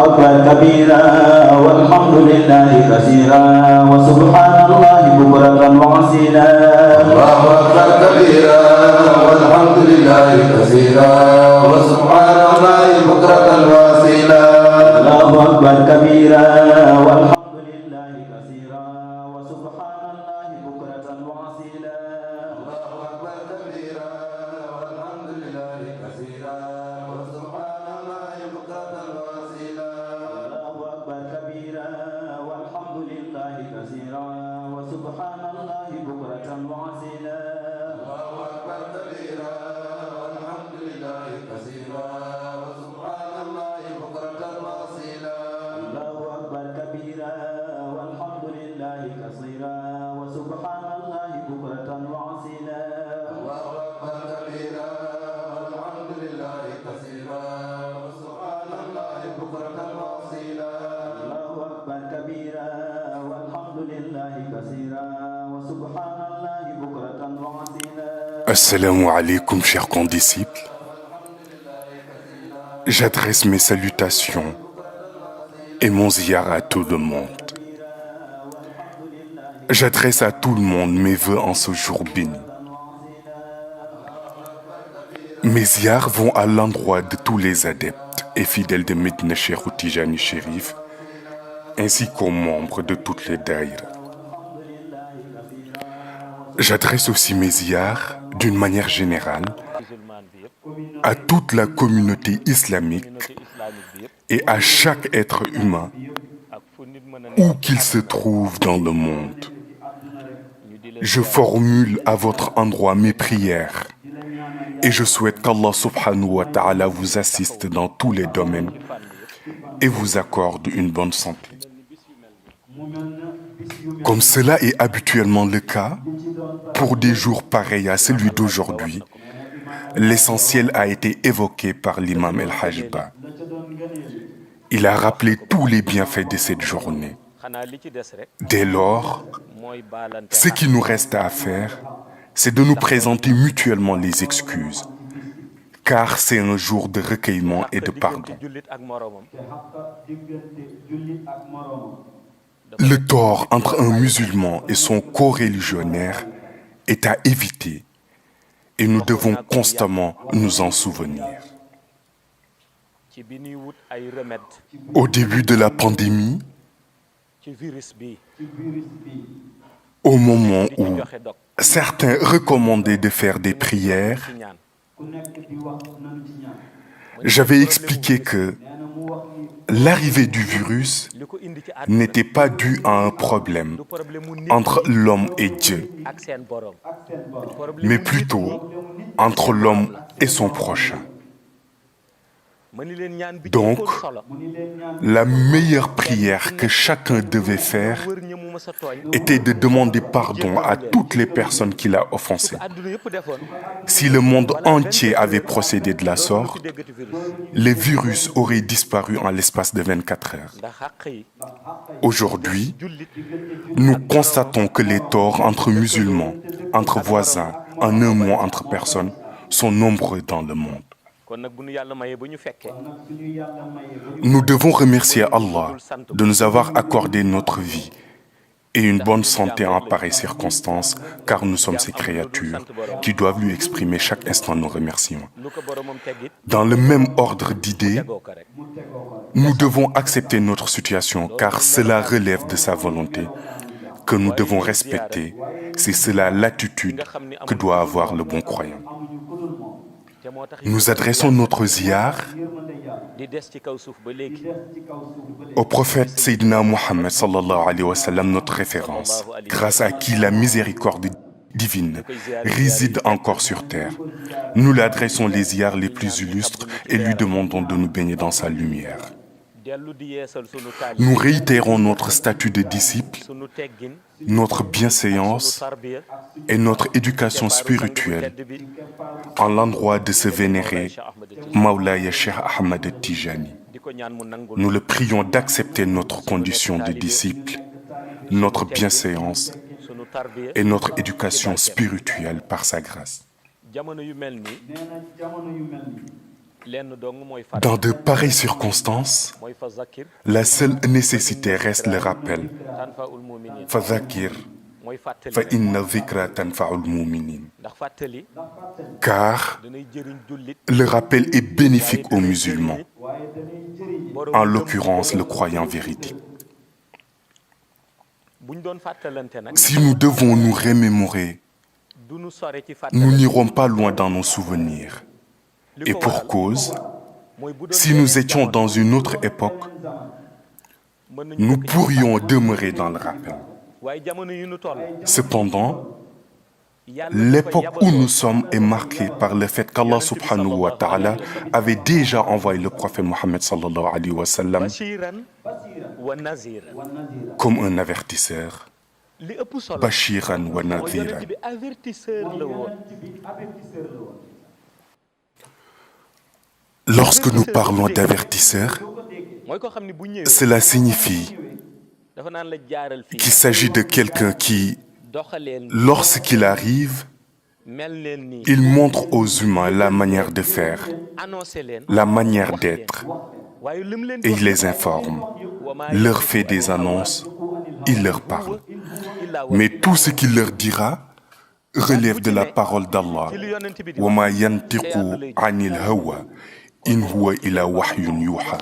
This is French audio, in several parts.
أكبر كبيرا والحمد لله كثيرا وسبحان الله بكرة وأصيلا. الله أكبر كبيرا والحمد لله كثيرا وسبحان الله بكرة وأصيلا. الله أكبر كبيرا والحمد لله كثيرا وسبحان الله بكرة وأصيلا. الله أكبر كبيرا والحمد لله كثيرا وسبحان الله بكرة وأصيلا. الله أكبر كبيرا والحمد لله كثيرا وسبحان الله بكرة وأصيلا. الله أكبر كبيرا والحمد لله كثيرا وسبحان الله بكرة وأصيلا. الله أكبر كبيرا والحمد لله كثيرا وسبحان الله بكرة وأصيلا. الله أكبر كبيرا والحمد لله كثيرا وسبحان الله بكرة وأصيلا. الله أكبر كبيرا والحمد لله كثيرا وسبحان الله بكرة وأصيلا. Assalamu alaikum, chers condisciples. J'adresse mes salutations et mon ziyar à tout le monde. J'adresse à tout le monde mes vœux en ce jour béni. Mes ziyars vont à l'endroit de tous les adeptes et fidèles de Medina Cheikh Tijani Chérif, ainsi qu'aux membres de toutes les daïras. J'adresse aussi mes ziyars, d'une manière générale, à toute la communauté islamique et à chaque être humain, où qu'il se trouve dans le monde. Je formule à votre endroit mes prières et je souhaite qu'Allah subhanahu wa ta'ala vous assiste dans tous les domaines et vous accorde une bonne santé. Comme cela est habituellement le cas, pour des jours pareils à celui d'aujourd'hui, l'essentiel a été évoqué par l'imam El-Hajba. Il a rappelé tous les bienfaits de cette journée. Dès lors, ce qui nous reste à faire, c'est de nous présenter mutuellement les excuses, car c'est un jour de recueillement et de pardon. Le tort entre un musulman et son co-religionnaire est à éviter et nous devons constamment nous en souvenir. Au début de la pandémie, au moment où certains recommandaient de faire des prières, j'avais expliqué que l'arrivée du virus n'était pas due à un problème entre l'homme et Dieu, mais plutôt entre l'homme et son prochain. Donc, la meilleure prière que chacun devait faire était de demander pardon à toutes les personnes qu'il a offensées. Si le monde entier avait procédé de la sorte, les virus auraient disparu en l'espace de 24 heures. Aujourd'hui, nous constatons que les torts entre musulmans, entre voisins, en un mot entre personnes, sont nombreux dans le monde. Nous devons remercier Allah de nous avoir accordé notre vie et une bonne santé en pareilles circonstances, car nous sommes ses créatures qui doivent lui exprimer chaque instant nos remerciements. Dans le même ordre d'idées, nous devons accepter notre situation, car cela relève de sa volonté, que nous devons respecter. C'est cela l'attitude que doit avoir le bon croyant. Nous adressons notre ziyar au prophète Sayyidina Muhammad sallallahu alayhi wa sallam, notre référence, grâce à qui la miséricorde divine réside encore sur terre. Nous lui adressons les ziyars les plus illustres et lui demandons de nous baigner dans sa lumière. Nous réitérons notre statut de disciple, notre bienséance et notre éducation spirituelle en l'endroit de ce vénéré Mawlaya Cheikh Ahmad Tijani. Nous le prions d'accepter notre condition de disciple, notre bienséance et notre éducation spirituelle par sa grâce. Dans de pareilles circonstances, La seule nécessité reste le rappel. Fadhakir fa inna dhikra tanfa'ul mu'minin. Car le rappel est bénéfique aux musulmans, en l'occurrence le croyant véridique. Si nous devons nous remémorer, nous n'irons pas loin dans nos souvenirs. Et pour cause, si nous étions dans une autre époque, nous pourrions demeurer dans le rappel. Cependant, l'époque où nous sommes est marquée par le fait qu'Allah subhanahu wa ta'ala avait déjà envoyé le prophète Mohammed sallallahu alayhi wa sallam comme un avertisseur, Bashiran wa Nadhiran. Lorsque nous parlons d'avertisseur, cela signifie qu'il s'agit de quelqu'un qui, lorsqu'il arrive, il montre aux humains la manière de faire, la manière d'être, et il les informe, leur fait des annonces, il leur parle. Mais tout ce qu'il leur dira relève de la parole d'Allah. Wa ma yantiqu anil hawa in huwa illa wahyun yuha.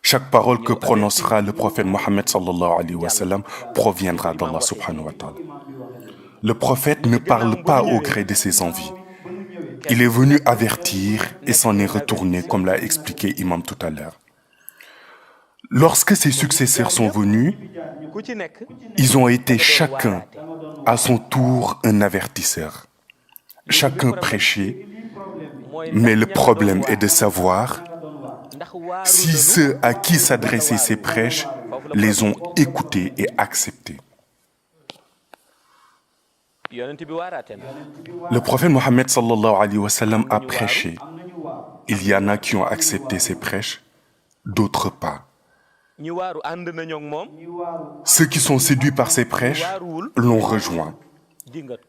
Chaque parole que prononcera le prophète Mohammed sallallahu alayhi wa sallam proviendra d'Allah subhanahu wa ta'ala. Le prophète ne parle pas au gré de ses envies. Il est venu avertir et s'en est retourné, comme l'a expliqué Imam tout à l'heure. Lorsque ses successeurs sont venus, ils ont été chacun à son tour un avertisseur. Chacun prêchait, mais le problème est de savoir si ceux à qui s'adressaient ces prêches les ont écoutés et acceptés. Le prophète Mohammed sallallahu alayhi wa sallam a prêché. Il y en a qui ont accepté ces prêches, d'autres pas. Ceux qui sont séduits par ces prêches l'ont rejoint.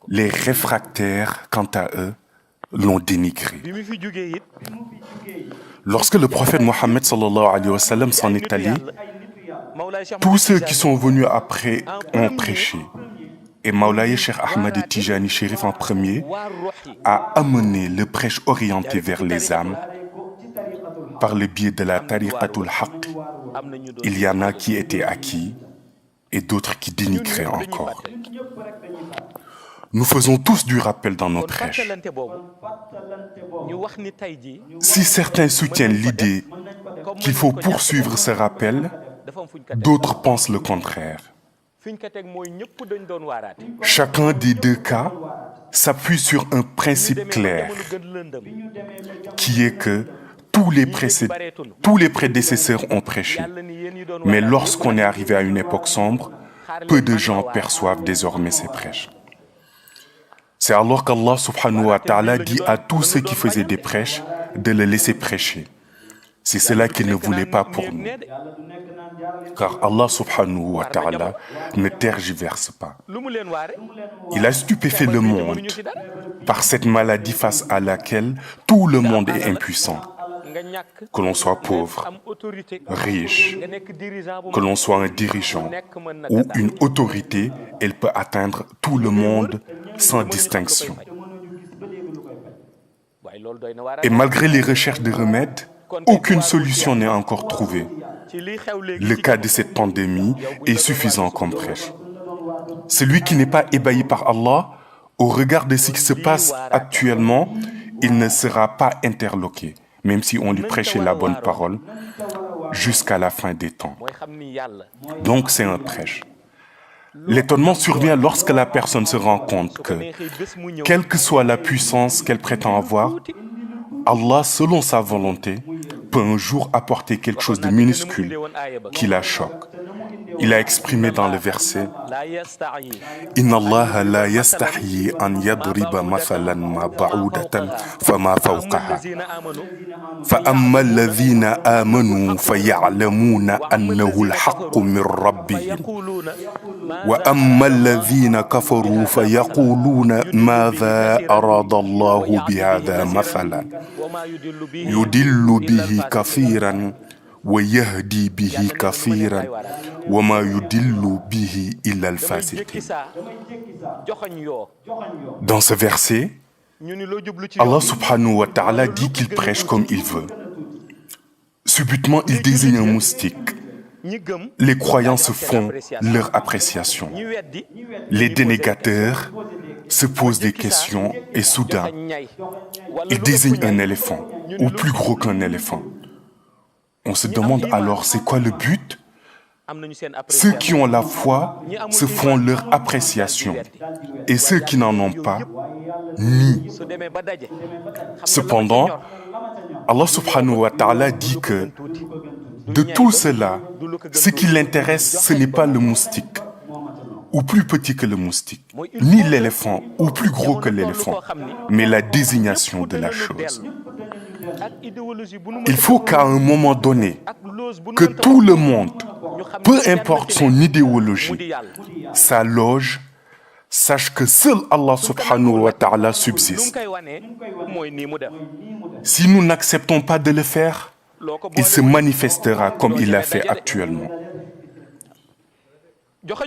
Les réfractaires, quant à eux, l'ont dénigré. Lorsque le prophète Mohammed sallallahu alayhi wa sallam s'en est allé, tous ceux qui sont venus après ont prêché. Et Maulaye Cheikh Ahmad Tijani Chérif en premier a amené le prêche orienté vers les âmes par le biais de la tariqatul haqq. Il y en a qui étaient acquis et d'autres qui dénigraient encore. Nous faisons tous du rappel dans nos prêches. Si certains soutiennent l'idée qu'il faut poursuivre ce rappel, d'autres pensent le contraire. Chacun des deux cas s'appuie sur un principe clair, qui est que tous les prédécesseurs ont prêché. Mais lorsqu'on est arrivé à une époque sombre, peu de gens perçoivent désormais ces prêches. C'est alors qu'Allah subhanahu wa ta'ala dit à tous ceux qui faisaient des prêches de le laisser prêcher. C'est cela qu'il ne voulait pas pour nous. Car Allah subhanahu wa ta'ala ne tergiverse pas. Il a stupéfait le monde par cette maladie face à laquelle tout le monde est impuissant. Que l'on soit pauvre, riche, que l'on soit un dirigeant ou une autorité, elle peut atteindre tout le monde sans distinction. Et malgré les recherches de remèdes, aucune solution n'est encore trouvée. Le cas de cette pandémie est suffisant comme prêche. Celui qui n'est pas ébahi par Allah, au regard de ce qui se passe actuellement, il ne sera pas interloqué, même si on lui prêchait la bonne parole, jusqu'à la fin des temps. Donc c'est un prêche. L'étonnement survient lorsque la personne se rend compte que, quelle que soit la puissance qu'elle prétend avoir, Allah, selon sa volonté, peut un jour apporter quelque chose de minuscule qui la choque. Il a exprimé dans le verset « Inna Allah la yastahyi an yadriba mathalan ma ba'udatan fama fawqaha. Fa amma alladhina amanu faya'lamuna annahu al-haqqu min rabbihim. Wa amma alladhina kafaru fayaquluna madha arada Allahu bihadha mathalan. Yudillu bihi kathiran ويهدي به كثيرا وما يضل به إلا الفاسقين. Dans ce verset, Allah subhanahu wa ta'ala dit qu'il prêche comme il veut. Subitement, il désigne un moustique. Les croyants se font leur appréciation. Les dénégateurs se posent des questions et soudain, il désigne un éléphant, ou plus gros qu'un éléphant. On se demande alors c'est quoi le but? Ceux qui ont la foi se font leur appréciation et ceux qui n'en ont pas nient. Cependant, Allah subhanahu wa ta'ala dit que de tout cela, ce qui l'intéresse, ce n'est pas le moustique, ou plus petit que le moustique, ni l'éléphant, ou plus gros que l'éléphant, mais la désignation de la chose. Il faut qu'à un moment donné, que tout le monde, peu importe son idéologie, sa loge, sache que seul Allah subhanahu wa ta'ala subsiste. Si nous n'acceptons pas de le faire, il se manifestera comme il l'a fait actuellement.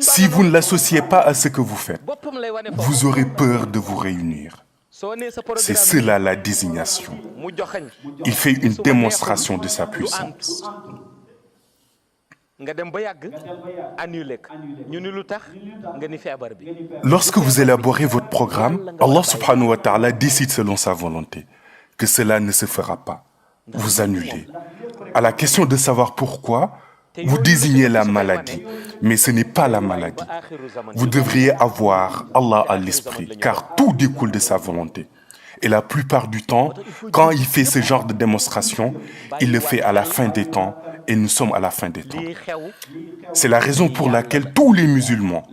Si vous ne l'associez pas à ce que vous faites, vous aurez peur de vous réunir. C'est cela la désignation. Il fait une démonstration de sa puissance. Lorsque vous élaborez votre programme, Allah subhanahu wa ta'ala décide selon sa volonté que cela ne se fera pas. Vous annulez. À la question de savoir pourquoi, vous désignez la maladie, mais ce n'est pas la maladie. Vous devriez avoir Allah à l'esprit, car tout découle de sa volonté. Et la plupart du temps, quand il fait ce genre de démonstration, il le fait à la fin des temps, et nous sommes à la fin des temps. C'est la raison pour laquelle tous les musulmans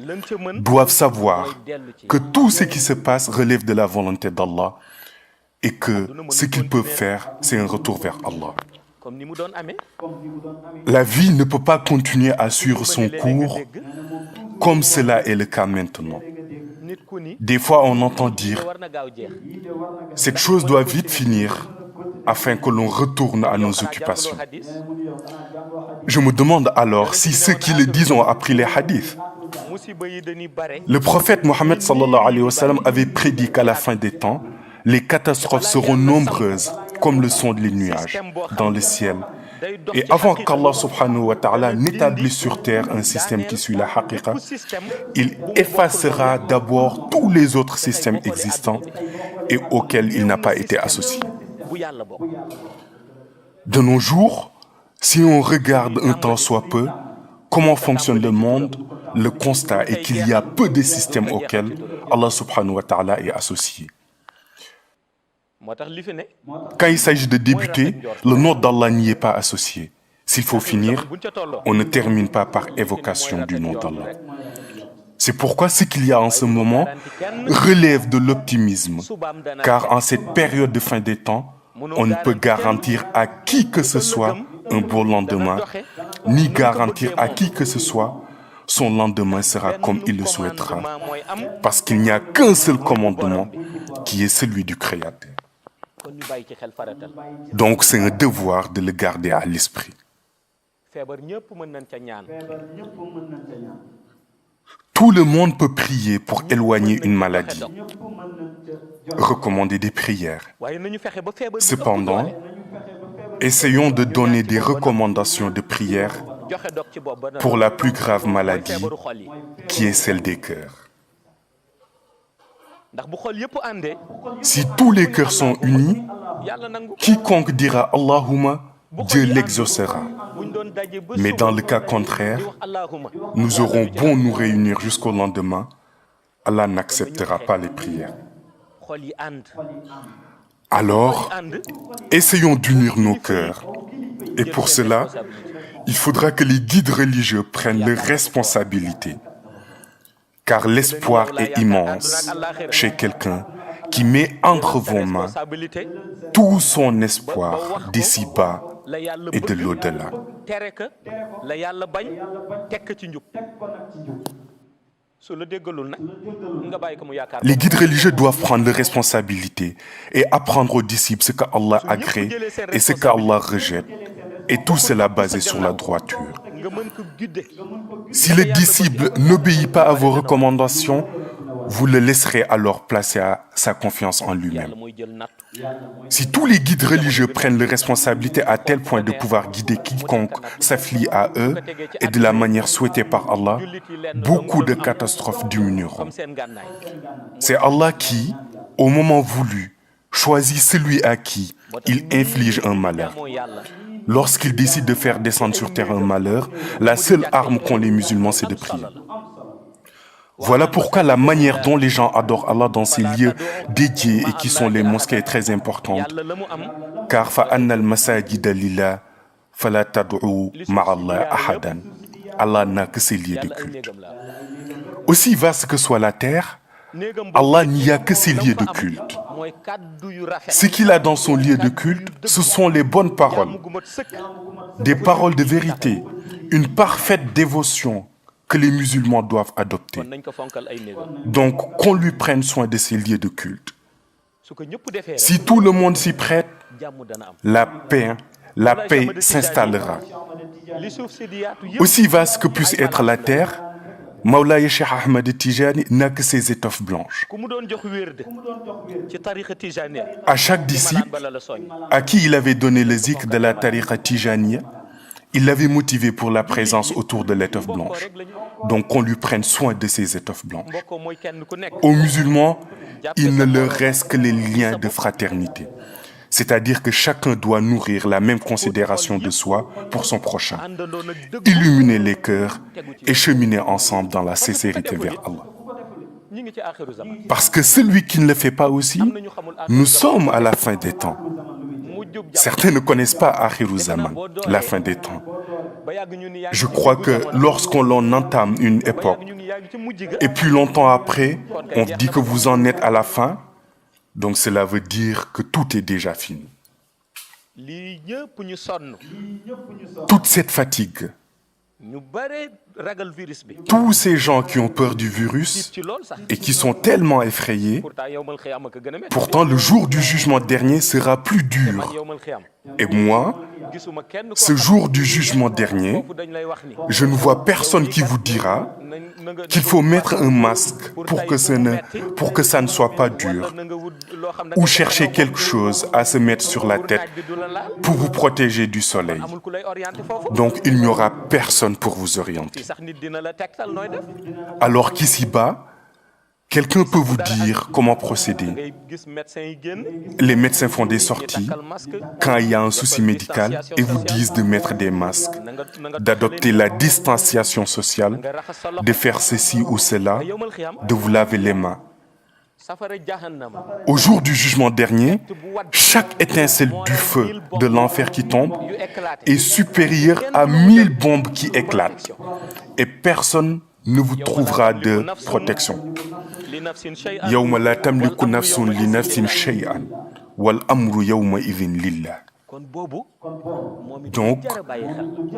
doivent savoir que tout ce qui se passe relève de la volonté d'Allah, et que ce qu'ils peuvent faire, c'est un retour vers Allah. La vie ne peut pas continuer à suivre son cours comme cela est le cas maintenant. Des fois, on entend dire « Cette chose doit vite finir afin que l'on retourne à nos occupations. » Je me demande alors si ceux qui le disent ont appris les hadiths. Le prophète Mohammed sallallahu alayhi wa sallam avait prédit qu'à la fin des temps, les catastrophes seront nombreuses comme le sont les nuages dans le ciel. Et avant qu'Allah subhanahu wa ta'ala n'établisse sur terre un système qui suit la haqiqa, il effacera d'abord tous les autres systèmes existants et auxquels il n'a pas été associé. De nos jours, si on regarde un tant soit peu comment fonctionne le monde, le constat est qu'il y a peu de systèmes auxquels Allah subhanahu wa ta'ala est associé. Quand il s'agit de débuter, le nom d'Allah n'y est pas associé. S'il faut finir, on ne termine pas par évocation du nom d'Allah. C'est pourquoi ce qu'il y a en ce moment relève de l'optimisme, car en cette période de fin des temps, on ne peut garantir à qui que ce soit un beau lendemain, ni garantir à qui que ce soit son lendemain sera comme il le souhaitera, parce qu'il n'y a qu'un seul commandement qui est celui du Créateur. Donc c'est un devoir de le garder à l'esprit. Tout le monde peut prier pour éloigner une maladie, recommander des prières. Cependant, essayons de donner des recommandations de prière pour la plus grave maladie, qui est celle des cœurs. Si tous les cœurs sont unis, quiconque dira Allahumma, Dieu l'exaucera. Mais dans le cas contraire, nous aurons beau nous réunir jusqu'au lendemain, Allah n'acceptera pas les prières. Alors, essayons d'unir nos cœurs. Et pour cela, il faudra que les guides religieux prennent leurs responsabilités. Car l'espoir est immense chez quelqu'un qui met entre vos mains tout son espoir d'ici-bas et de l'au-delà. Les guides religieux doivent prendre leurs responsabilités et apprendre aux disciples ce qu'Allah agrée et ce qu'Allah rejette, et tout cela basé sur la droiture. Si le disciple n'obéit pas à vos recommandations, vous le laisserez alors placer à sa confiance en lui-même. Si tous les guides religieux prennent leur responsabilité à tel point de pouvoir guider quiconque s'afflie à eux et de la manière souhaitée par Allah, beaucoup de catastrophes diminueront. C'est Allah qui, au moment voulu, choisit celui à qui il inflige un malheur. Lorsqu'il décide de faire descendre sur terre un malheur, la seule arme qu'ont les musulmans, c'est de prier. Voilà pourquoi la manière dont les gens adorent Allah dans ces lieux dédiés et qui sont les mosquées est très importante. Car فَأَنَّ الْمَسَاجِدَ لِلَّهِ فَلَا تَدْعُوا مَعَ اللَّهِ أَحَدًا. Allah n'a que ses lieux de culte. Aussi vaste que soit la terre, Allah n'y a que ses lieux de culte. Ce qu'il a dans son lieu de culte, ce sont les bonnes paroles, des paroles de vérité, une parfaite dévotion que les musulmans doivent adopter. Donc, qu'on lui prenne soin de ces lieux de culte. Si tout le monde s'y prête, la paix s'installera. Aussi vaste que puisse être la terre, Mawlaye Cheikh Ahmed Tijani n'a que ses étoffes blanches. À chaque disciple à qui il avait donné le zikr de la tariqa Tijaniya, il l'avait motivé pour la présence autour de l'étoffe blanche. Donc qu'on lui prenne soin de ces étoffes blanches. Aux musulmans, il ne leur reste que les liens de fraternité. C'est-à-dire que chacun doit nourrir la même considération de soi pour son prochain, illuminer les cœurs et cheminer ensemble dans la sincérité vers Allah. Parce que celui qui ne le fait pas aussi, nous sommes à la fin des temps. Certains ne connaissent pas Akhiru Zaman, la fin des temps. Je crois que lorsqu'on entame une époque, et puis longtemps après, on dit que vous en êtes à la fin, donc cela veut dire que tout est déjà fini. Toute cette fatigue, tous ces gens qui ont peur du virus et qui sont tellement effrayés, pourtant le jour du jugement dernier sera plus dur. Et moi, ce jour du jugement dernier, je ne vois personne qui vous dira qu'il faut mettre un masque pour que ça ne soit pas dur, ou chercher quelque chose à se mettre sur la tête pour vous protéger du soleil. Donc il n'y aura personne pour vous orienter. Alors qu'ici-bas, quelqu'un peut vous dire comment procéder. Les médecins font des sorties quand il y a un souci médical et vous disent de mettre des masques, d'adopter la distanciation sociale, de faire ceci ou cela, de vous laver les mains. Au jour du jugement dernier, chaque étincelle du feu de l'enfer qui tombe est supérieure à 1000 bombes qui éclatent. Et personne ne vous trouvera de protection. Yawma la tamliku nafsun li nafsin shay'an wal amru yawma idhin lillah. Donc,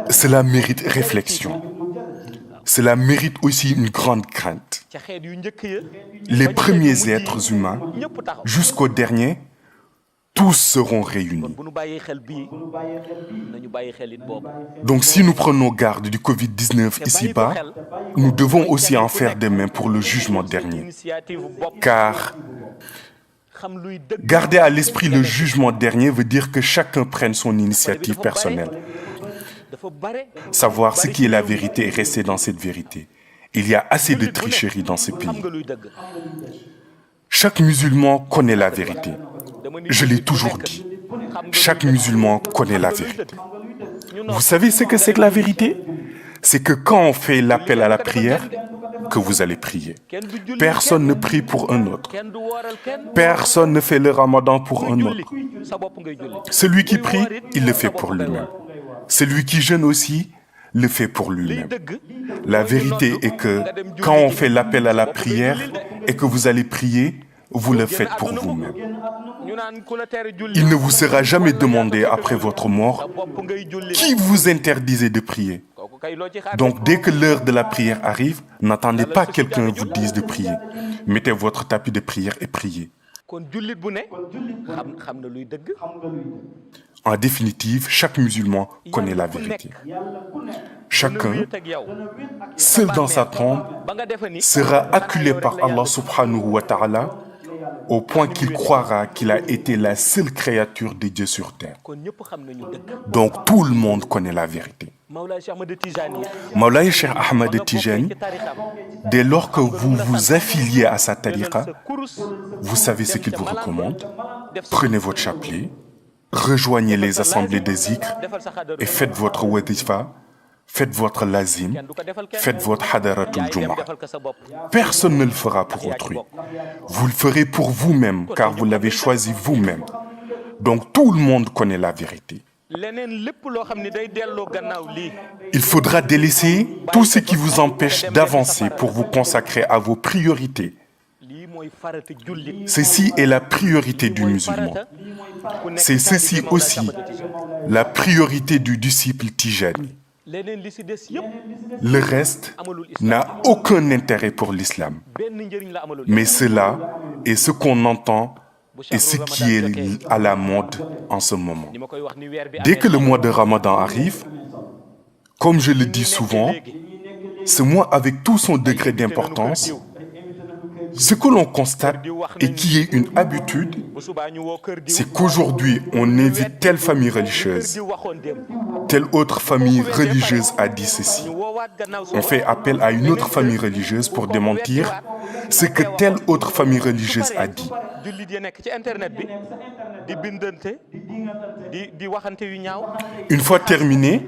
cela mérite réflexion. Cela mérite aussi une grande crainte. Les premiers êtres humains, jusqu'aux derniers, tous seront réunis. Donc si nous prenons garde du Covid-19 ici-bas, nous devons aussi en faire de même pour le jugement dernier. Car garder à l'esprit le jugement dernier veut dire que chacun prenne son initiative personnelle. Savoir ce qui est la vérité et rester dans cette vérité. Il y a assez de tricherie dans ce pays. Chaque musulman connaît la vérité. Je l'ai toujours dit. Chaque musulman connaît la vérité. Vous savez ce que c'est que la vérité? C'est que quand on fait l'appel à la prière, que vous allez prier. Personne ne prie pour un autre. Personne ne fait le ramadan pour un autre. Celui qui prie, il le fait pour lui-même. Celui qui jeûne aussi, le fait pour lui-même. La vérité est que quand on fait l'appel à la prière et que vous allez prier, vous le faites pour vous-même. Il ne vous sera jamais demandé après votre mort qui vous interdisait de prier. Donc dès que l'heure de la prière arrive, n'attendez pas que quelqu'un vous dise de prier. Mettez votre tapis de prière et priez. En définitive, chaque musulman connaît la vérité. Chacun, seul dans sa tombe, sera acculé par Allah subhanahu wa ta'ala au point qu'il croira qu'il a été la seule créature de Dieu sur terre. Donc tout le monde connaît la vérité. Mawlaya Cheikh Ahmad Tijani, dès lors que vous vous affiliez à sa tariqa, vous savez ce qu'il vous recommande. Prenez votre chapelet, rejoignez les assemblées de zikr et faites votre wadifa, faites votre lazim, faites votre hadaratul jum'ah. Personne ne le fera pour autrui. Vous le ferez pour vous-même, car vous l'avez choisi vous-même. Donc tout le monde connaît la vérité. Il faudra délaisser tout ce qui vous empêche d'avancer pour vous consacrer à vos priorités. Ceci est la priorité du musulman. C'est ceci aussi la priorité du disciple Tijani. Le reste n'a aucun intérêt pour l'islam. Mais cela est ce qu'on entend et ce qui est à la mode en ce moment. Dès que le mois de Ramadan arrive, comme je le dis souvent, ce mois avec tout son degré d'importance, ce que l'on constate et qui est une habitude, c'est qu'aujourd'hui on invite telle famille religieuse, telle autre famille religieuse a dit ceci. On fait appel à une autre famille religieuse pour démentir ce que telle autre famille religieuse a dit. Une fois terminé,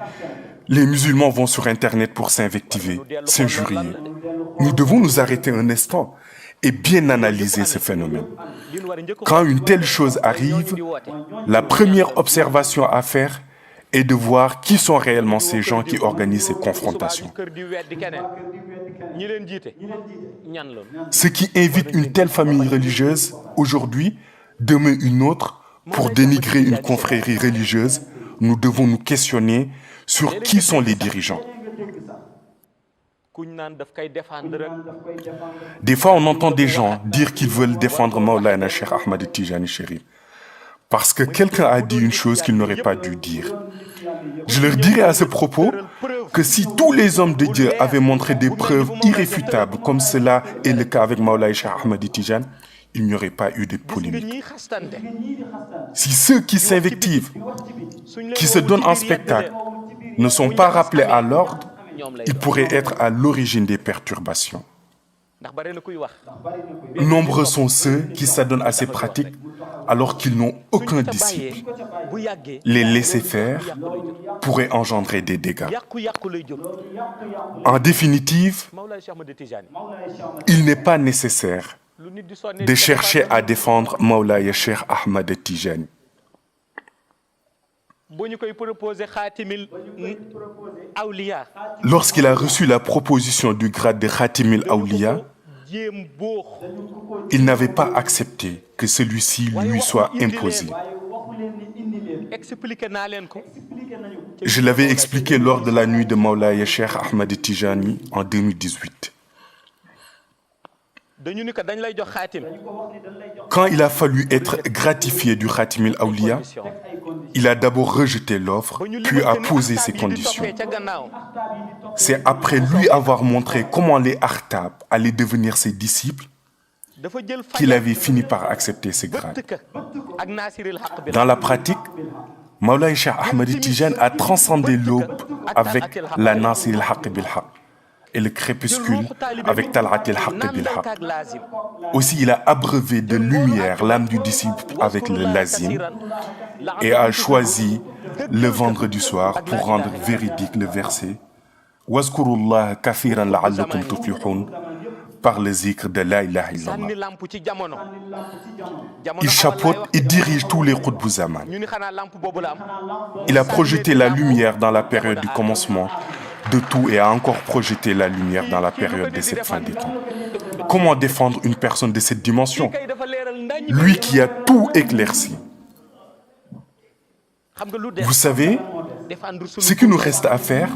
les musulmans vont sur Internet pour s'invectiver, s'injurier. Nous devons nous arrêter un instant et bien analyser ce phénomène. Quand une telle chose arrive, la première observation à faire est de voir qui sont réellement ces gens qui organisent ces confrontations. Ceux qui invitent une telle famille religieuse, aujourd'hui, demain une autre, pour dénigrer une confrérie religieuse, nous devons nous questionner sur qui sont les dirigeants. Des fois, on entend des gens dire qu'ils veulent défendre Mawlana Cheikh Ahmad Tijani Chérif parce que quelqu'un a dit une chose qu'il n'aurait pas dû dire. Je leur dirais à ce propos que si tous les hommes de Dieu avaient montré des preuves irréfutables, comme cela est le cas avec Mawlana Cheikh Ahmad Tijani, il n'y aurait pas eu de polémique. Si ceux qui s'invectivent, qui se donnent en spectacle, ne sont pas rappelés à l'ordre, ils pourraient être à l'origine des perturbations. Nombreux sont ceux qui s'adonnent à ces pratiques alors qu'ils n'ont aucun disciple. Les laisser faire pourrait engendrer des dégâts. En définitive, il n'est pas nécessaire de chercher à défendre Mawlaya Cheikh Ahmad Tijani. Lorsqu'il a reçu la proposition du grade de Khatimil Awliya, il n'avait pas accepté que celui-ci lui soit imposé. Je l'avais expliqué lors de la nuit de Mawlaya Cheikh Ahmad Tijani en 2018. Quand il a fallu être gratifié du Khatimil Awliya, il a d'abord rejeté l'offre, puis a posé ses conditions. C'est après lui avoir montré comment les Akhtab allaient devenir ses disciples qu'il avait fini par accepter ces grades. Dans la pratique, Mawlaya Cheikh Ahmad Tijani a transcendé l'aube avec la Nasir al-Haqq bil-Haqq et le crépuscule avec Tal'at al-Haqq bil-Haqq. Aussi, il a abreuvé de lumière l'âme du disciple avec le lazim et a choisi le vendredi soir pour rendre véridique le verset « Wazkurullah kathiran la'allakum tuflihun » par le zikr de la ilaha illallah. Il chapeaute et dirige tous les qutb zaman. Il a projeté la lumière dans la période du commencement de tout et a encore projeté la lumière dans la période de cette fin des temps. Comment défendre une personne de cette dimension? Lui qui a tout éclairci. Vous savez, ce qu'il nous reste à faire,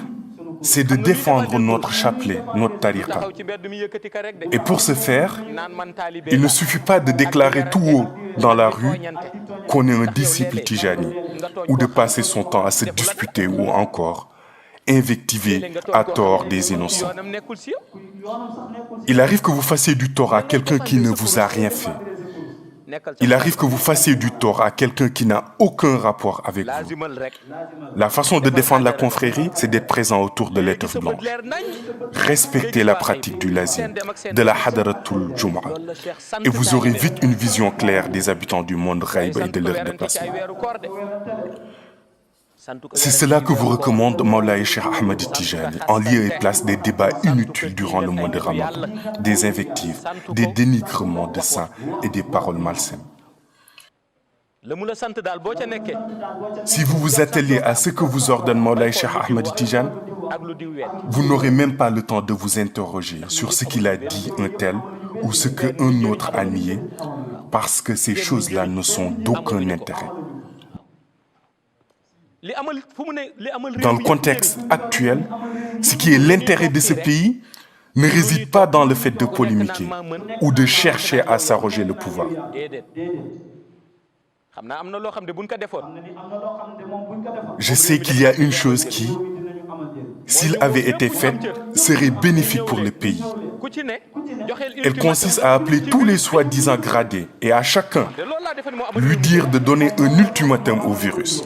c'est de défendre notre chapelet, notre tariqa. Et pour ce faire, il ne suffit pas de déclarer tout haut dans la rue qu'on est un disciple Tijani, ou de passer son temps à se disputer ou encore invectiver à tort des innocents. Il arrive que vous fassiez du tort à quelqu'un qui ne vous a rien fait. Il arrive que vous fassiez du tort à quelqu'un qui n'a aucun rapport avec vous. La façon de défendre la confrérie, c'est d'être présent autour de l'étoffe blanche. Respectez la pratique du lazim, de la hadaratul jum'a, et vous aurez vite une vision claire des habitants du monde ghaib et de leur déplacement. C'est cela que vous recommande Mawlaï Cheikh Ahmed Tijani, en lieu et place des débats inutiles durant le mois de Ramadan, des invectives, des dénigrements de saints et des paroles malsaines. Si vous vous attelez à ce que vous ordonne Mawlaï Cheikh Ahmed Tijani, vous n'aurez même pas le temps de vous interroger sur ce qu'il a dit un tel ou ce qu'un autre a nié, parce que ces choses-là ne sont d'aucun intérêt. Dans le contexte actuel, ce qui est l'intérêt de ce pays ne réside pas dans le fait de polémiquer ou de chercher à s'arroger le pouvoir. Je sais qu'il y a une chose qui, s'il avait été faite, serait bénéfique pour le pays. Elle consiste à appeler tous les soi-disant gradés et à chacun lui dire de donner un ultimatum au virus.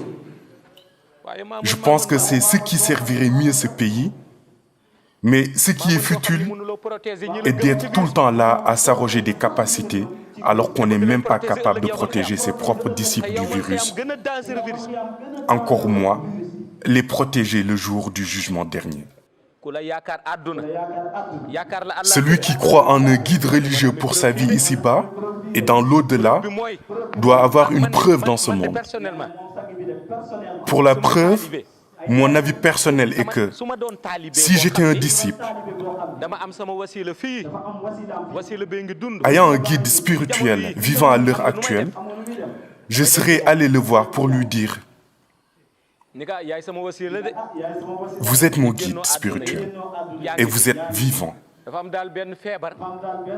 Je pense que c'est ce qui servirait mieux ce pays, mais ce qui est futile est d'être tout le temps là à s'arroger des capacités alors qu'on n'est même pas capable de protéger ses propres disciples du virus, encore moins les protéger le jour du jugement dernier. Celui qui croit en un guide religieux pour sa vie ici-bas et dans l'au-delà doit avoir une preuve dans ce monde. Pour la preuve, mon avis personnel est que si j'étais un disciple, ayant un guide spirituel vivant à l'heure actuelle, je serais allé le voir pour lui dire: vous êtes mon guide spirituel et vous êtes vivant.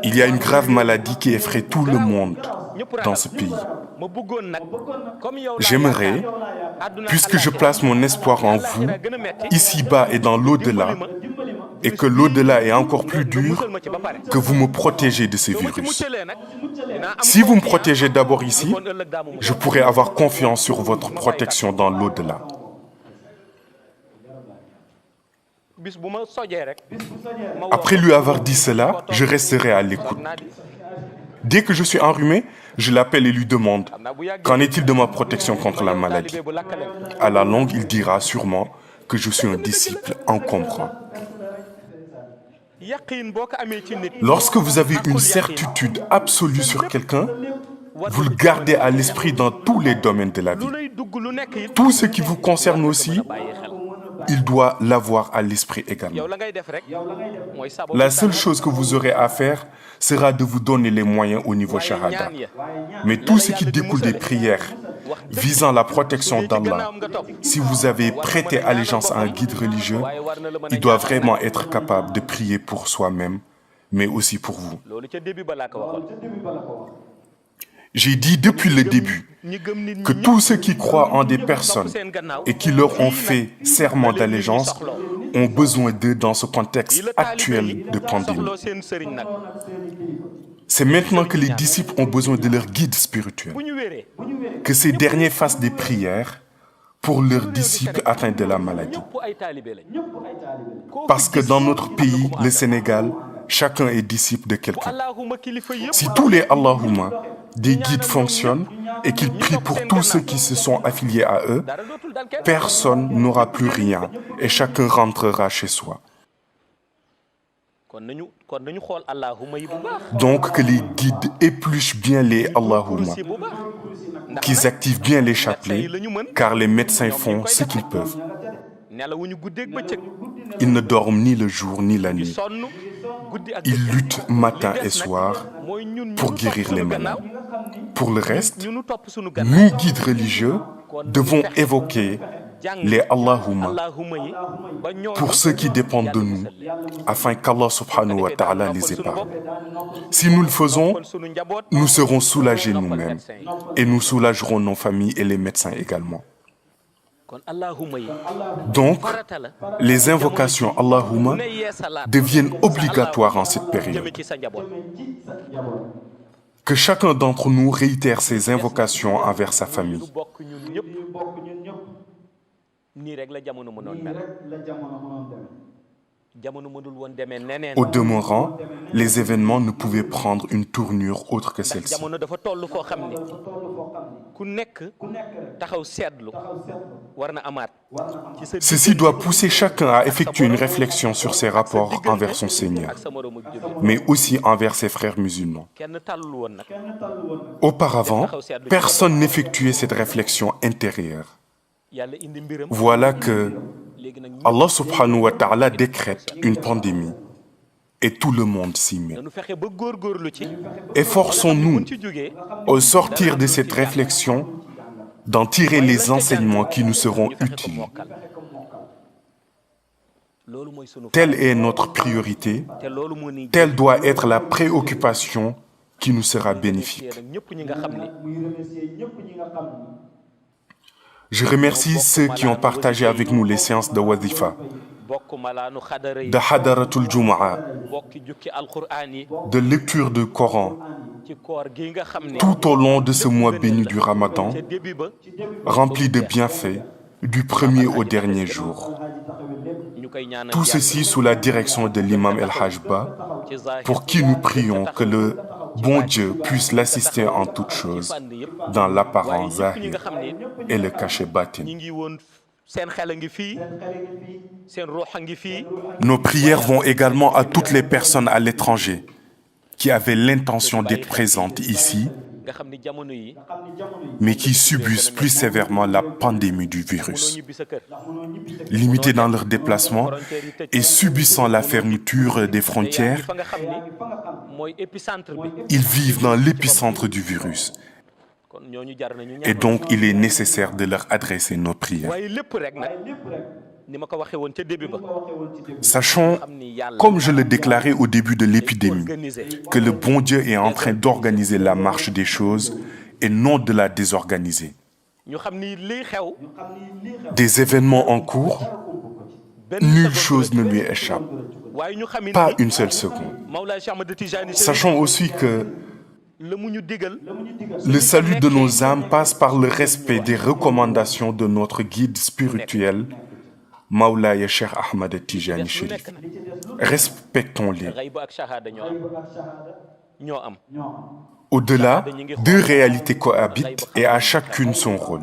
Il y a une grave maladie qui effraie tout le monde dans ce pays. J'aimerais, puisque je place mon espoir en vous, ici-bas et dans l'au-delà, et que l'au-delà est encore plus dur, que vous me protégez de ce virus. Si vous me protégez d'abord ici, je pourrai avoir confiance sur votre protection dans l'au-delà. Après lui avoir dit cela, je resterai à l'écoute. Dès que je suis enrhumé, je l'appelle et lui demande: qu'en est-il de ma protection contre la maladie? À la longue, il dira sûrement que je suis un disciple encombrant. Lorsque vous avez une certitude absolue sur quelqu'un, vous le gardez à l'esprit dans tous les domaines de la vie. Tout ce qui vous concerne aussi, il doit l'avoir à l'esprit également. La seule chose que vous aurez à faire sera de vous donner les moyens au niveau shahada. Mais tout ce qui découle des prières visant la protection d'Allah, si vous avez prêté allégeance à un guide religieux, il doit vraiment être capable de prier pour soi-même, mais aussi pour vous. J'ai dit depuis le début que tous ceux qui croient en des personnes et qui leur ont fait serment d'allégeance ont besoin d'eux dans ce contexte actuel de pandémie. C'est maintenant que les disciples ont besoin de leur guide spirituel, que ces derniers fassent des prières pour leurs disciples atteints de la maladie. Parce que dans notre pays, le Sénégal, chacun est disciple de quelqu'un. Si tous les Allahumma des guides fonctionnent et qu'ils prient pour tous ceux qui se sont affiliés à eux, personne n'aura plus rien et chacun rentrera chez soi. Donc que les guides épluchent bien les Allahumma, qu'ils activent bien les chapelets, car les médecins font ce qu'ils peuvent. Ils ne dorment ni le jour ni la nuit. Ils luttent matin et soir pour guérir les malades. Pour le reste, nous, guides religieux, devons évoquer les Allahumma pour ceux qui dépendent de nous, afin qu'Allah subhanahu wa ta'ala les épargne. Si nous le faisons, nous serons soulagés nous-mêmes et nous soulagerons nos familles et les médecins également. Donc, les invocations Allahumma deviennent obligatoires en cette période. Que chacun d'entre nous réitère ses invocations envers sa famille. Au demeurant, les événements ne pouvaient prendre une tournure autre que celle-ci. Ceci doit pousser chacun à effectuer une réflexion sur ses rapports envers son Seigneur, mais aussi envers ses frères musulmans. Auparavant, personne n'effectuait cette réflexion intérieure. Voilà que Allah subhanahu wa ta'ala décrète une pandémie et tout le monde s'y met. Efforçons-nous, au sortir de cette réflexion, d'en tirer les enseignements qui nous seront utiles. Telle est notre priorité, telle doit être la préoccupation qui nous sera bénéfique. Je remercie ceux qui ont partagé avec nous les séances de Wadifa, de Hadaratul Jumu'ah, de lecture du Coran, tout au long de ce mois béni du Ramadan, rempli de bienfaits, du premier au dernier jour. Tout ceci sous la direction de l'imam El Hajba, pour qui nous prions que le bon Dieu puisse l'assister en toutes choses, dans l'apparence zahir et le cachet batin. Nos prières vont également à toutes les personnes à l'étranger qui avaient l'intention d'être présentes ici, mais qui subissent plus sévèrement la pandémie du virus. Limités dans leurs déplacements et subissant la fermeture des frontières, ils vivent dans l'épicentre du virus. Et donc, il est nécessaire de leur adresser nos prières. Sachons, comme je le déclarais au début de l'épidémie, que le bon Dieu est en train d'organiser la marche des choses et non de la désorganiser. Des événements en cours, nulle chose ne lui échappe, pas une seule seconde. Sachons aussi que le salut de nos âmes passe par le respect des recommandations de notre guide spirituel, Mawlaya Cheikh Ahmad Tijani Chérif. Respectons-les. Au-delà, deux réalités cohabitent et à chacune son rôle.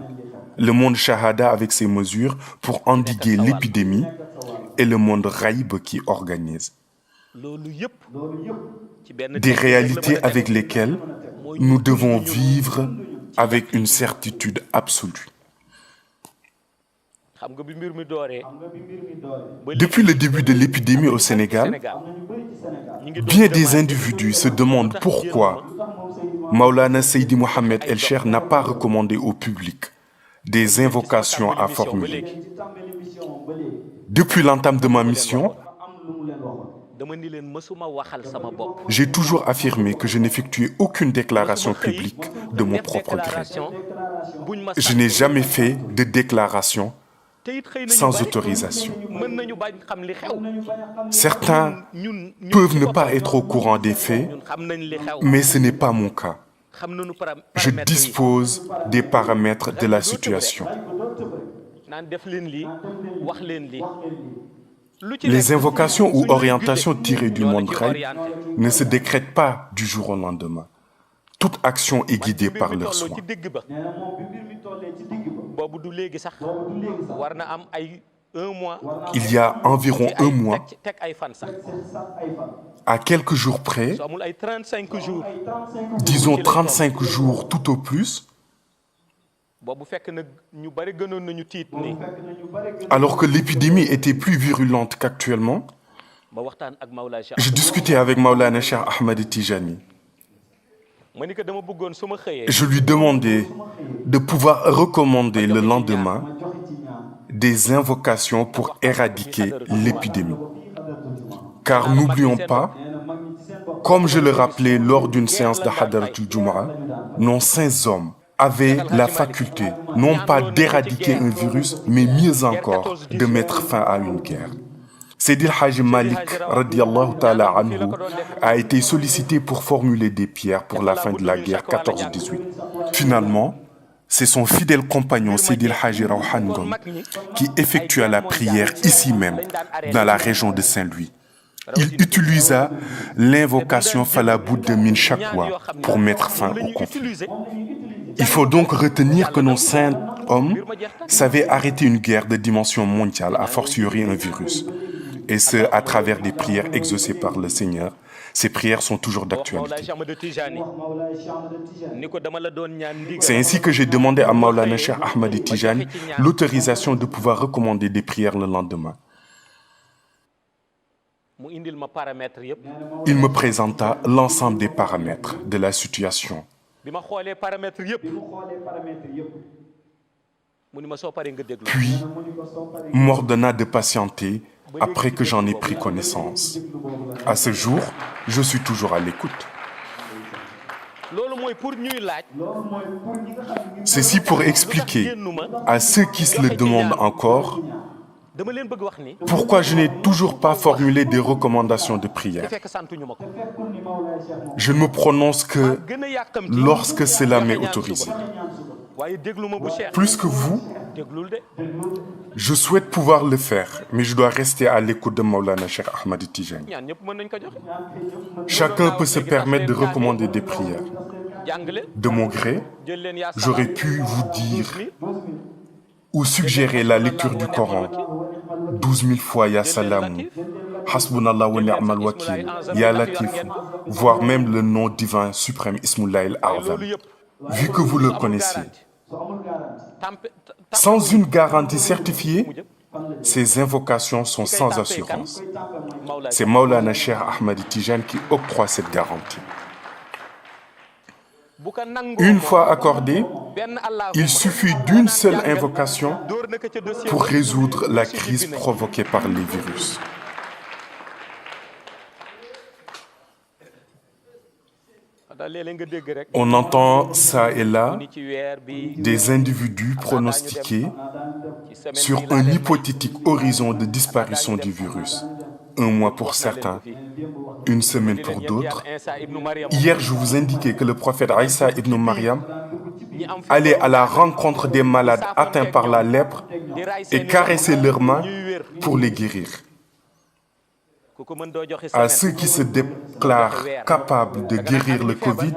Le monde Shahada avec ses mesures pour endiguer l'épidémie et le monde Raïb qui organise. Des réalités avec lesquelles nous devons vivre avec une certitude absolue. Depuis le début de l'épidémie au Sénégal, bien des individus se demandent pourquoi Maulana Seydi Mohamed El Cheikh n'a pas recommandé au public des invocations à formuler. Depuis l'entame de ma mission, j'ai toujours affirmé que je n'effectuais aucune déclaration publique de mon propre gré. Je n'ai jamais fait de déclaration sans autorisation. Certains peuvent ne pas être au courant des faits, mais ce n'est pas mon cas. Je dispose des paramètres de la situation. Les invocations ou orientations tirées du monde Raïb ne se décrètent pas du jour au lendemain. Toute action est guidée par leurs soins. Il y a environ un mois, à quelques jours près, disons 35 jours tout au plus, alors que l'épidémie était plus virulente qu'actuellement, je discutais avec Maulana Cheikh Ahmad Tijani. Je lui demandais de pouvoir recommander le lendemain des invocations pour éradiquer l'épidémie. Car n'oublions pas, comme je le rappelais lors d'une séance de Hadaratul Jumu'ah, nos saints hommes avaient la faculté, non pas d'éradiquer un virus, mais mieux encore, de mettre fin à une guerre. Seydi El Hadji Malick radiyallahu ta'ala anhu a été sollicité pour formuler des prières pour la fin de la guerre 14-18. Finalement, c'est son fidèle compagnon Seydi El Hadji Rawhan Ngom qui effectua la prière ici même, dans la région de Saint-Louis. Il utilisa l'invocation Fala Budda min Shakwa pour mettre fin au conflit. Il faut donc retenir que nos saints hommes savaient arrêter une guerre de dimension mondiale, a fortiori un virus. Et ce, à travers des prières exaucées par le Seigneur. Ces prières sont toujours d'actualité. C'est ainsi que j'ai demandé à Maulana Cheikh Ahmad Tijani l'autorisation de pouvoir recommander des prières le lendemain. Il me présenta l'ensemble des paramètres de la situation. Puis, m'ordonna de patienter après que j'en ai pris connaissance. À ce jour, je suis toujours à l'écoute. Ceci pour expliquer à ceux qui se le demandent encore pourquoi je n'ai toujours pas formulé des recommandations de prière. Je ne me prononce que lorsque cela m'est autorisé. Plus que vous, je souhaite pouvoir le faire, mais je dois rester à l'écoute de Maulana Cheikh Ahmad Tijani. Chacun peut se permettre de recommander des prières. De mon gré, j'aurais pu vous dire ou suggérer la lecture du Coran 12 000 fois Ya Salam, Hasbunallah wa ni'mal wakil, Ya Latif, voire même le nom divin suprême Ismullah al-A'zam, vu que vous le connaissez. Sans une garantie certifiée, ces invocations sont sans assurance. C'est Maulana Cheikh Ahmad Tijani qui octroie cette garantie. Une fois accordée, il suffit d'une seule invocation pour résoudre la crise provoquée par les virus. On entend ça et là des individus pronostiqués sur un hypothétique horizon de disparition du virus. Un mois pour certains, une semaine pour d'autres. Hier, je vous indiquais que le prophète Aïssa ibn Maryam allait à la rencontre des malades atteints par la lèpre et caresser leurs mains pour les guérir. À ceux qui se déclarent capables de guérir le Covid,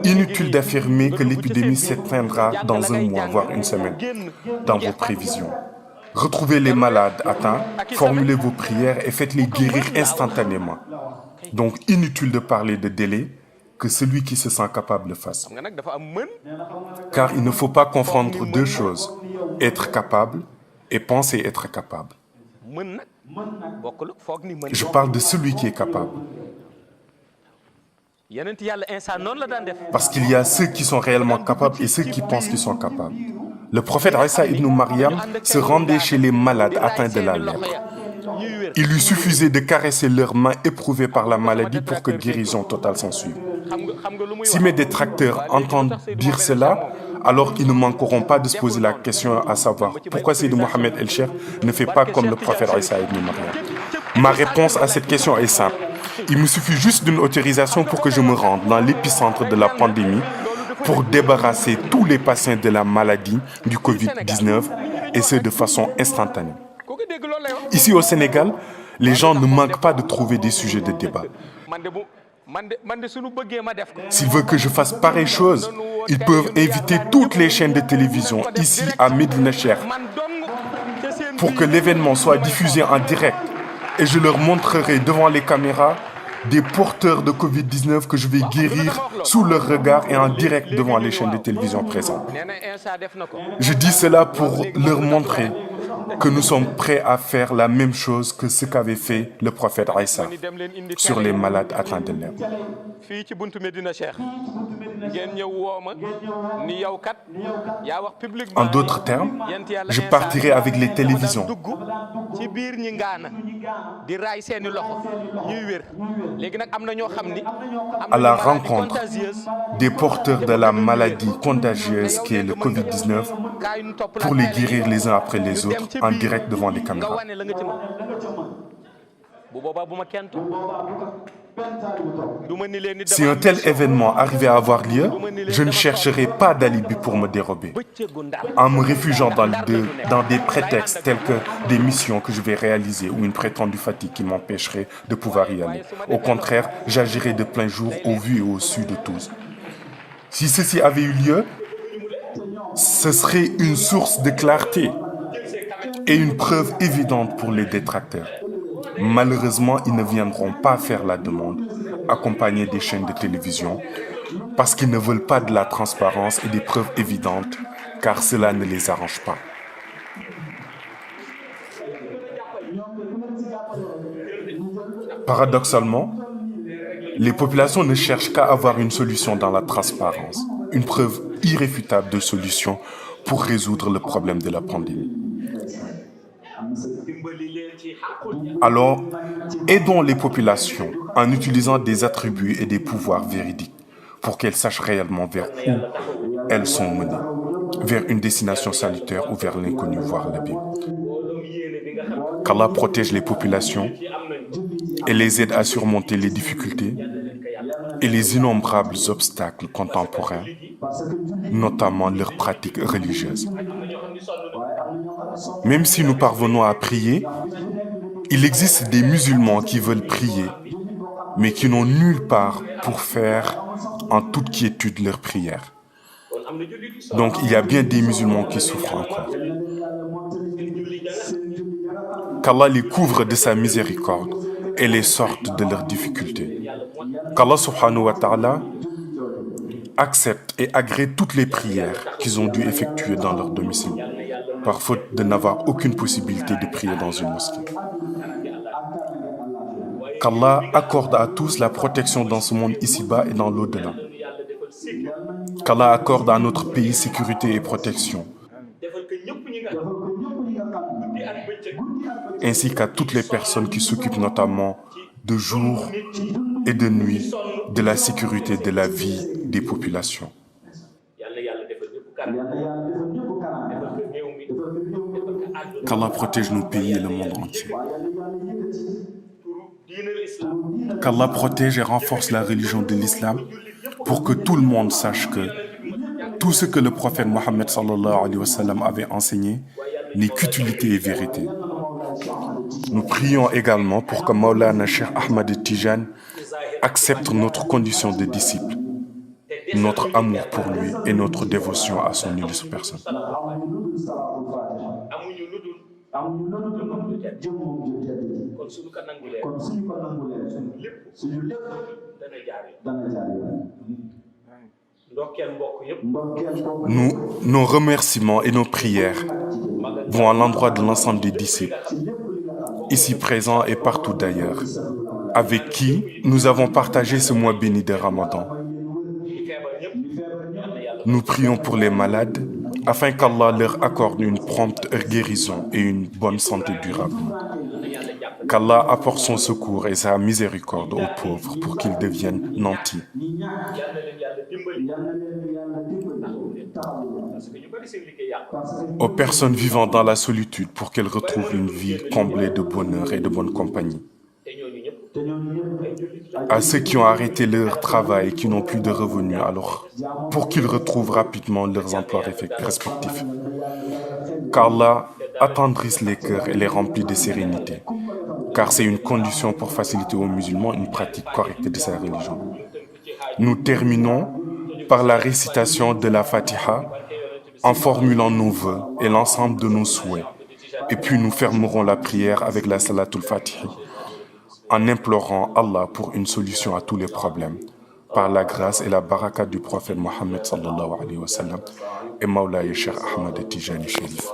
inutile d'affirmer que l'épidémie s'éteindra dans un mois, voire une semaine, dans vos prévisions. Retrouvez les malades atteints, formulez vos prières et faites-les guérir instantanément. Donc, inutile de parler de délai, que celui qui se sent capable le fasse. Car il ne faut pas confondre deux choses, être capable et penser être capable. Je parle de celui qui est capable. Parce qu'il y a ceux qui sont réellement capables et ceux qui pensent qu'ils sont capables. Le prophète Aïssa ibn Maryam se rendait chez les malades atteints de la lèpre. Il lui suffisait de caresser leurs mains éprouvées par la maladie pour que guérison totale s'ensuive. Si mes détracteurs entendent dire cela, alors ils ne manqueront pas de se poser la question à savoir pourquoi Seydi Mohamed El Cheikh ne fait pas comme le prophète Aïssa ibn Maryam. Ma réponse à cette question est simple. Il me suffit juste d'une autorisation pour que je me rende dans l'épicentre de la pandémie pour débarrasser tous les patients de la maladie du Covid-19 et ce de façon instantanée. Ici au Sénégal, les gens ne manquent pas de trouver des sujets de débat. S'ils veulent que je fasse pareille chose, ils peuvent inviter toutes les chaînes de télévision ici à Médina Cheikh pour que l'événement soit diffusé en direct et je leur montrerai devant les caméras des porteurs de Covid-19 que je vais guérir sous leur regard et en direct devant les chaînes de télévision présentes. Je dis cela pour leur montrer que nous sommes prêts à faire la même chose que ce qu'avait fait le prophète Aïssa sur les malades atteints de lèpre. En d'autres termes, je partirai avec les télévisions à la rencontre des porteurs de la maladie contagieuse qui est le Covid-19 pour les guérir les uns après les autres en direct devant les caméras. Si un tel événement arrivait à avoir lieu, je ne chercherai pas d'alibi pour me dérober, en me réfugiant dans des prétextes tels que des missions que je vais réaliser ou une prétendue fatigue qui m'empêcherait de pouvoir y aller. Au contraire, j'agirai de plein jour au vu et au su de tous. Si ceci avait eu lieu, ce serait une source de clarté et une preuve évidente pour les détracteurs. Malheureusement, ils ne viendront pas faire la demande, accompagnés des chaînes de télévision, parce qu'ils ne veulent pas de la transparence et des preuves évidentes, car cela ne les arrange pas. Paradoxalement, les populations ne cherchent qu'à avoir une solution dans la transparence, une preuve irréfutable de solution pour résoudre le problème de la pandémie. Alors, aidons les populations en utilisant des attributs et des pouvoirs véridiques pour qu'elles sachent réellement vers où elles sont menées, vers une destination salutaire ou vers l'inconnu, voire l'abîme. Qu'Allah protège les populations et les aide à surmonter les difficultés et les innombrables obstacles contemporains, notamment leurs pratiques religieuses. Même si nous parvenons à prier, il existe des musulmans qui veulent prier, mais qui n'ont nulle part pour faire en toute quiétude leur prière. Donc il y a bien des musulmans qui souffrent encore. Qu'Allah les couvre de sa miséricorde et les sorte de leurs difficultés. Qu'Allah subhanahu wa ta'ala accepte et agrée toutes les prières qu'ils ont dû effectuer dans leur domicile, par faute de n'avoir aucune possibilité de prier dans une mosquée. Qu'Allah accorde à tous la protection dans ce monde ici-bas et dans l'au-delà. Qu'Allah accorde à notre pays sécurité et protection, ainsi qu'à toutes les personnes qui s'occupent notamment de jour et de nuit de la sécurité de la vie des populations. Qu'Allah protège nos pays et le monde entier. Qu'Allah protège et renforce la religion de l'islam pour que tout le monde sache que tout ce que le prophète Mohammed sallallahu alayhi wa sallam avait enseigné n'est qu'utilité et vérité. Nous prions également pour que Maulana Cheikh Ahmad Tijan accepte notre condition de disciple, notre amour pour lui et notre dévotion à son illustre personne. Nos remerciements et nos prières vont à l'endroit de l'ensemble des disciples, ici présents et partout d'ailleurs, avec qui nous avons partagé ce mois béni de Ramadan. Nous prions pour les malades, afin qu'Allah leur accorde une prompte guérison et une bonne santé durable. Qu'Allah apporte son secours et sa miséricorde aux pauvres pour qu'ils deviennent nantis. Aux personnes vivant dans la solitude pour qu'elles retrouvent une vie comblée de bonheur et de bonne compagnie. À ceux qui ont arrêté leur travail et qui n'ont plus de revenus, alors pour qu'ils retrouvent rapidement leurs emplois respectifs. Qu'Allah attendrisse les cœurs et les remplit de sérénité, car c'est une condition pour faciliter aux musulmans une pratique correcte de sa religion. Nous terminons par la récitation de la Fatiha en formulant nos vœux et l'ensemble de nos souhaits. Et puis nous fermerons la prière avec la Salatul Fatiha en implorant Allah pour une solution à tous les problèmes, par la grâce et la baraka du prophète Mohammed sallallahu alayhi wa sallam et Maulaya Cheikh Ahmad Tijani Sharif.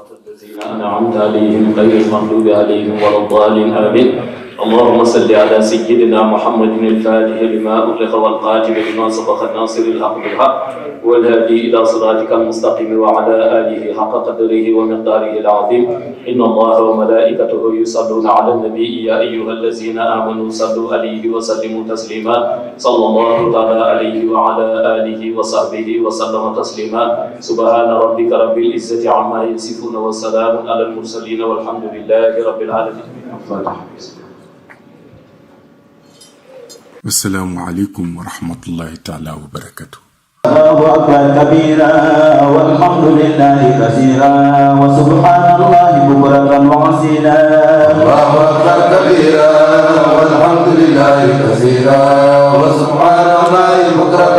اللهم صل على سيدنا محمد الفاتح لما أغلق والقاتل لما سبق الناصر الحق بالحق والهادي إلى صراطك المستقيم وعلى آله حق قدره ومقداره العظيم إن الله وملائكته يصلون على النبي يا أيها الذين آمنوا صلوا عليه وسلموا تسليما صلى الله تعالى عليه وعلى آله وصحبه وسلم تسليما سبحان ربك رب العزة عما يصفون وسلام على المرسلين والحمد لله رب العالمين. Assalamu alaikum wa rahmatullahi ta'ala wa barakatuh. الله أكبر كبيرا والحمد لله كثيرا وسبحان الله بكرة وأصيلا. الله أكبر كبيرا والحمد لله كثيرا وسبحان الله بكرة